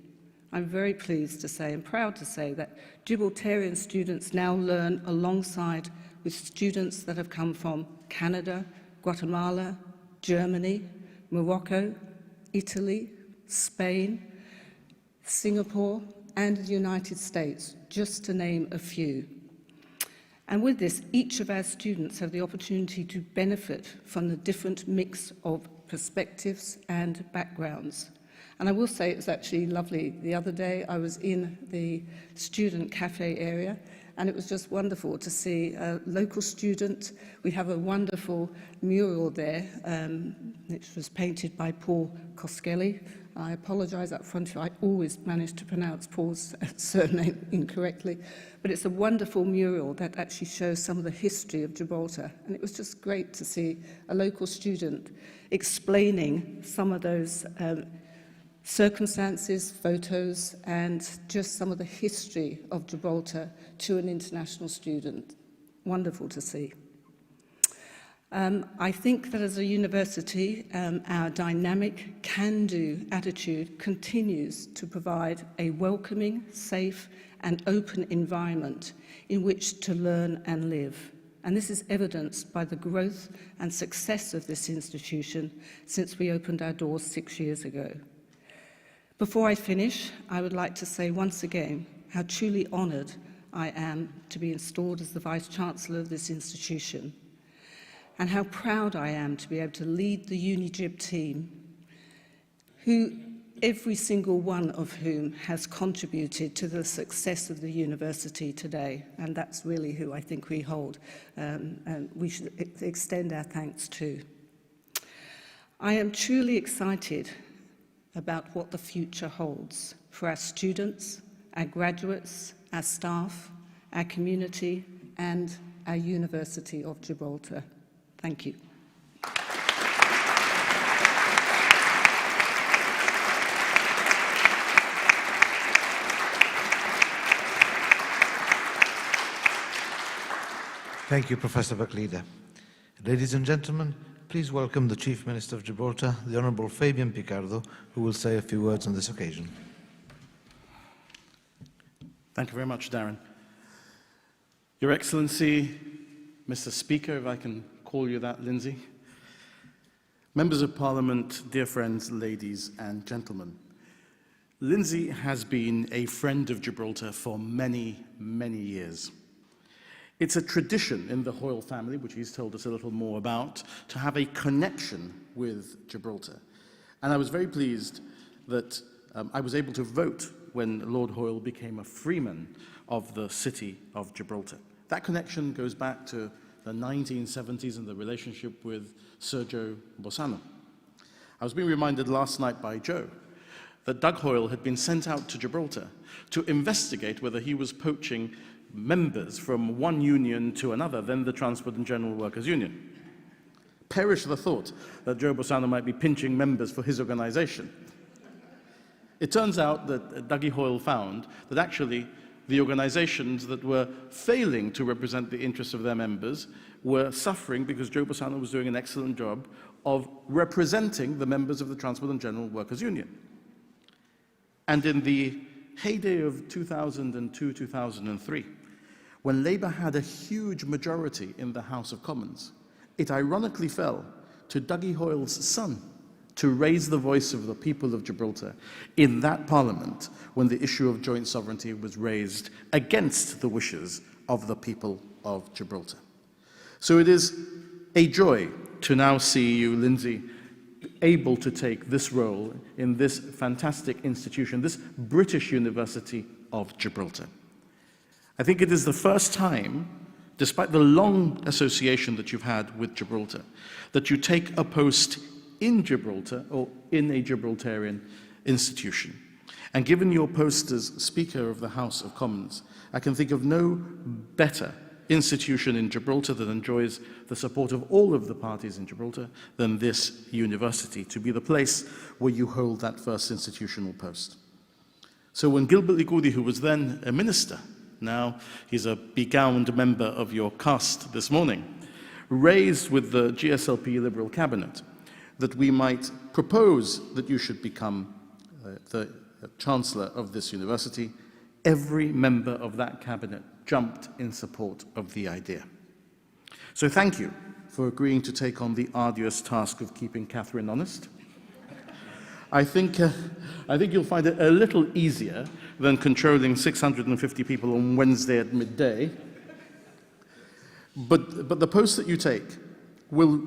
Speaker 3: I'm very pleased to say and proud to say that Gibraltarian students now learn alongside with students that have come from Canada, Guatemala, Germany, Morocco, Italy, Spain, Singapore, and the United States, just to name a few. And with this, each of our students have the opportunity to benefit from the different mix of perspectives and backgrounds. And I will say it's actually lovely. The other day I was in the student cafe area, and it was just wonderful to see a local student. We have a wonderful mural there, which was painted by Paul Koskeli. I apologise up front, I always manage to pronounce Paul's surname incorrectly, but it's a wonderful mural that actually shows some of the history of Gibraltar, and it was just great to see a local student explaining some of those circumstances, photos, and just some of the history of Gibraltar to an international student. Wonderful to see. I think that as a university, our dynamic can-do attitude continues to provide a welcoming, safe, and open environment in which to learn and live. And this is evidenced by the growth and success of this institution since we opened our doors 6 years ago. Before I finish, I would like to say once again how truly honoured I am to be installed as the Vice-Chancellor of this institution, and how proud I am to be able to lead the UniGib team, every single one of whom has contributed to the success of the university today, and that's really who I think we hold, and we should extend our thanks to. I am truly excited about what the future holds for our students, our graduates, our staff, our community, and our University of Gibraltar. Thank you.
Speaker 2: Thank you, Professor Bachleda. Ladies and gentlemen, please welcome the Chief Minister of Gibraltar, the Honourable Fabian Picardo, who will say a few words on this occasion.
Speaker 6: Thank you very much, Darren. Your Excellency, Mr. Speaker, if I can call you that, Lindsay, members of Parliament, dear friends, ladies and gentlemen. Lindsay has been a friend of Gibraltar for many, many years. It's a tradition in the Hoyle family, which he's told us a little more about, to have a connection with Gibraltar. And I was very pleased that I was able to vote when Lord Hoyle became a freeman of the city of Gibraltar. That connection goes back to the 1970s and the relationship with Sir Joe Bossano. I was being reminded last night by Joe that Doug Hoyle had been sent out to Gibraltar to investigate whether he was poaching members from one union to another, then the Transport and General Workers Union. Perish the thought that Joe Bossano might be pinching members for his organization. It turns out that Dougie Hoyle found that actually the organizations that were failing to represent the interests of their members were suffering because Joe Bossano was doing an excellent job of representing the members of the Transport and General Workers Union. And in the heyday of 2002-2003, when Labour had a huge majority in the House of Commons, it ironically fell to Dougie Hoyle's son to raise the voice of the people of Gibraltar in that parliament when the issue of joint sovereignty was raised against the wishes of the people of Gibraltar. So it is a joy to now see you, Lindsay, able to take this role in this fantastic institution, this British University of Gibraltar. I think it is the first time, despite the long association that you've had with Gibraltar, that you take a post in Gibraltar or in a Gibraltarian institution. And given your post as Speaker of the House of Commons, I can think of no better institution in Gibraltar that enjoys the support of all of the parties in Gibraltar than this university, to be the place where you hold that first institutional post. So when Gilbert Likudi, who was then a minister, now he's a begowned member of your caste this morning, raised with the GSLP Liberal Cabinet that we might propose that you should become the Chancellor of this university, every member of that cabinet jumped in support of the idea. So thank you for agreeing to take on the arduous task of keeping Catherine honest. I think you'll find it a little easier than controlling 650 people on Wednesday at midday. But the post that you take will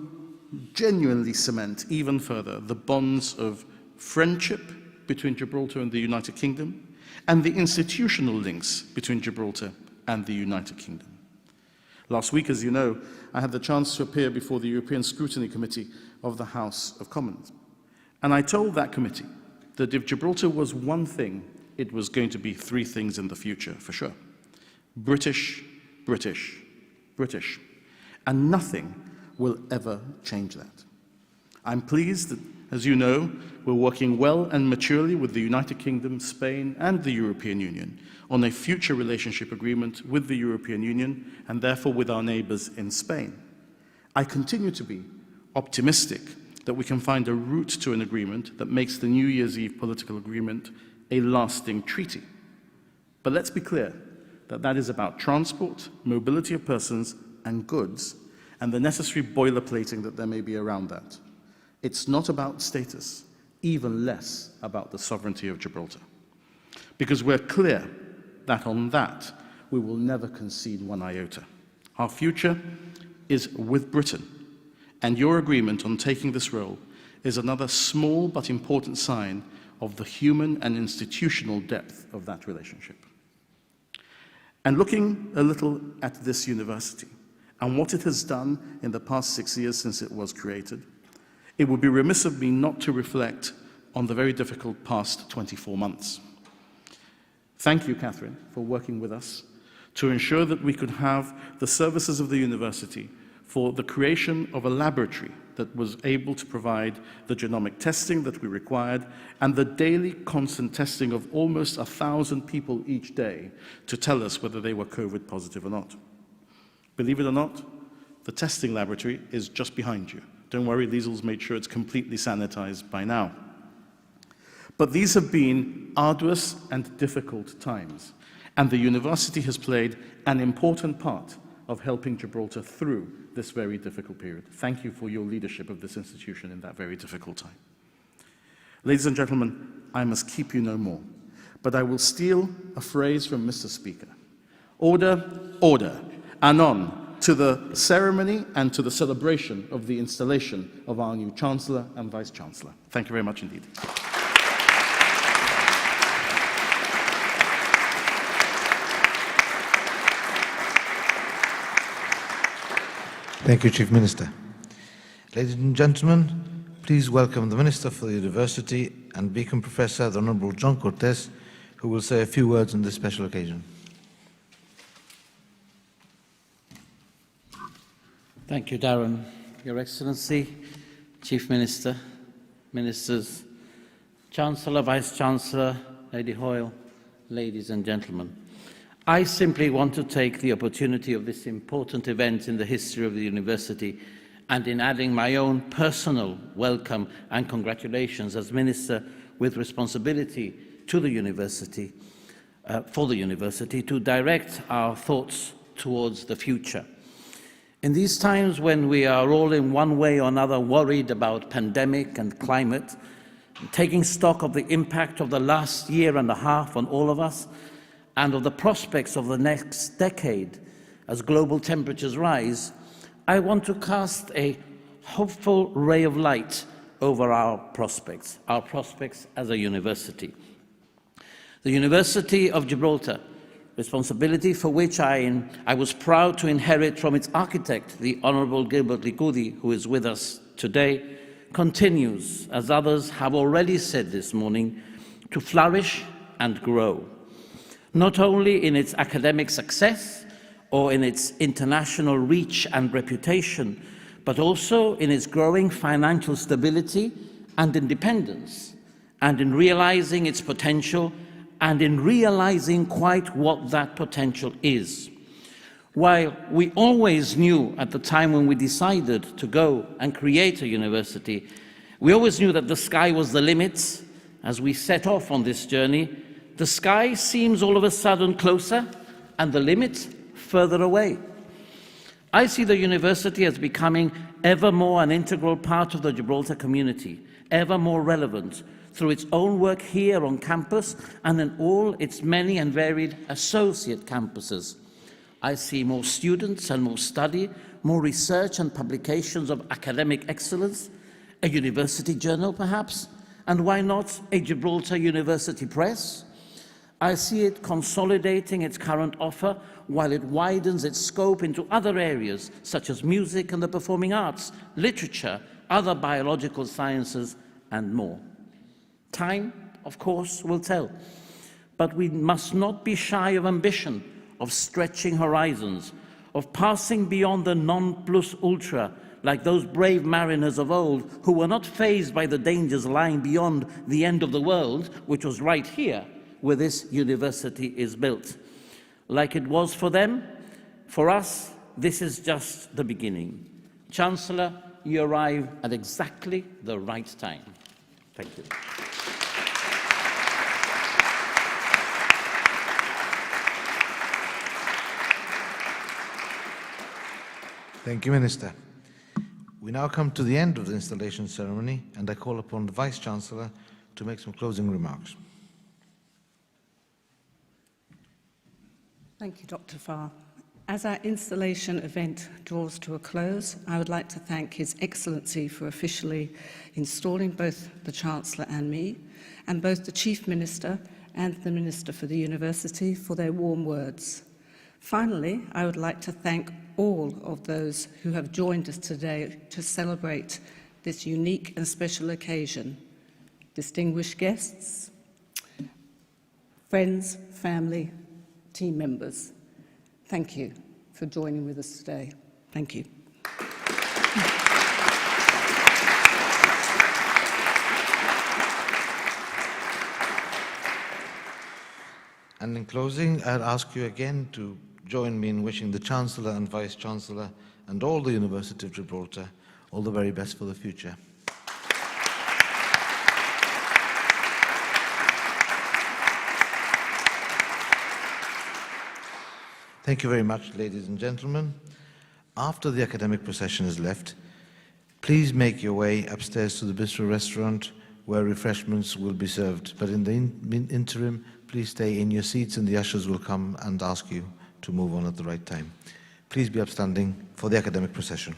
Speaker 6: genuinely cement even further the bonds of friendship between Gibraltar and the United Kingdom and the institutional links between Gibraltar and the United Kingdom. Last week, as you know, I had the chance to appear before the European Scrutiny Committee of the House of Commons. And I told that committee that if Gibraltar was one thing, it was going to be three things in the future, for sure. British, British, British. And nothing will ever change that. I'm pleased that, as you know, we're working well and maturely with the United Kingdom, Spain, and the European Union on a future relationship agreement with the European Union and therefore with our neighbours in Spain. I continue to be optimistic that we can find a route to an agreement that makes the New Year's Eve political agreement a lasting treaty. But let's be clear that that is about transport, mobility of persons and goods, and the necessary boilerplating that there may be around that. It's not about status, even less about the sovereignty of Gibraltar. Because we're clear that on that, we will never concede one iota. Our future is with Britain, and your agreement on taking this role is another small but important sign of the human and institutional depth of that relationship. And looking a little at this university and what it has done in the past 6 years since it was created, it would be remiss of me not to reflect on the very difficult past 24 months. Thank you, Catherine, for working with us to ensure that we could have the services of the university for the creation of a laboratory that was able to provide the genomic testing that we required and the daily constant testing of almost 1,000 people each day to tell us whether they were COVID positive or not. Believe it or not, the testing laboratory is just behind you. Don't worry, Liesel's made sure it's completely sanitized by now. But these have been arduous and difficult times, and the university has played an important part of helping Gibraltar through this very difficult period. Thank you for your leadership of this institution in that very difficult time. Ladies and gentlemen, I must keep you no more, but I will steal a phrase from Mr. Speaker. Order, order, anon, to the ceremony and to the celebration of the installation of our new Chancellor and Vice-Chancellor. Thank you very much indeed.
Speaker 2: Thank you, Chief Minister. Ladies and gentlemen, please welcome the Minister for the University and Beacon Professor, the Honourable John Cortes, who will say a few words on this special occasion.
Speaker 7: Thank you, Darren. Your Excellency, Chief Minister, Ministers, Chancellor, Vice-Chancellor, Lady Hoyle, ladies and gentlemen. I simply want to take the opportunity of this important event in the history of the University and in adding my own personal welcome and congratulations as Minister with responsibility to the University, for the University, to direct our thoughts towards the future. In these times when we are all in one way or another worried about pandemic and climate, taking stock of the impact of the last year and a half on all of us, and of the prospects of the next decade as global temperatures rise, I want to cast a hopeful ray of light over our prospects as a university. The University of Gibraltar, responsibility for which I was proud to inherit from its architect, the Honourable Gilbert Likudi, who is with us today, continues, as others have already said this morning, to flourish and grow, not only in its academic success or in its international reach and reputation, but also in its growing financial stability and independence, and in realizing its potential and in realizing quite what that potential is. While we always knew at the time when we decided to go and create a university, we always knew that the sky was the limit. As we set off on this journey, the sky seems all of a sudden closer and the limit further away. I see the university as becoming ever more an integral part of the Gibraltar community, ever more relevant through its own work here on campus and in all its many and varied associate campuses. I see more students and more study, more research and publications of academic excellence, a university journal perhaps, and why not a Gibraltar University Press? I see it consolidating its current offer while it widens its scope into other areas such as music and the performing arts, literature, other biological sciences, and more. Time, of course, will tell, but we must not be shy of ambition, of stretching horizons, of passing beyond the non plus ultra, like those brave mariners of old who were not fazed by the dangers lying beyond the end of the world, which was right here, where this university is built. Like it was for them, for us, this is just the beginning. Chancellor, you arrive at exactly the right time. Thank you.
Speaker 2: Thank you, Minister. We now come to the end of the installation ceremony, and I call upon the Vice-Chancellor to make some closing remarks.
Speaker 3: Thank you, Dr. Farr. As our installation event draws to a close, I would like to thank His Excellency for officially installing both the Chancellor and me, and both the Chief Minister and the Minister for the University for their warm words. Finally, I would like to thank all of those who have joined us today to celebrate this unique and special occasion. Distinguished guests, friends, family, team members, thank you for joining with us today. Thank you.
Speaker 2: And in closing, I'll ask you again to join me in wishing the Chancellor and Vice-Chancellor and all the University of Gibraltar all the very best for the future. Thank you very much, ladies and gentlemen. After the academic procession is left, please make your way upstairs to the Bistro restaurant, where refreshments will be served. But in the interim, please stay in your seats and the ushers will come and ask you to move on at the right time. Please be upstanding for the academic procession.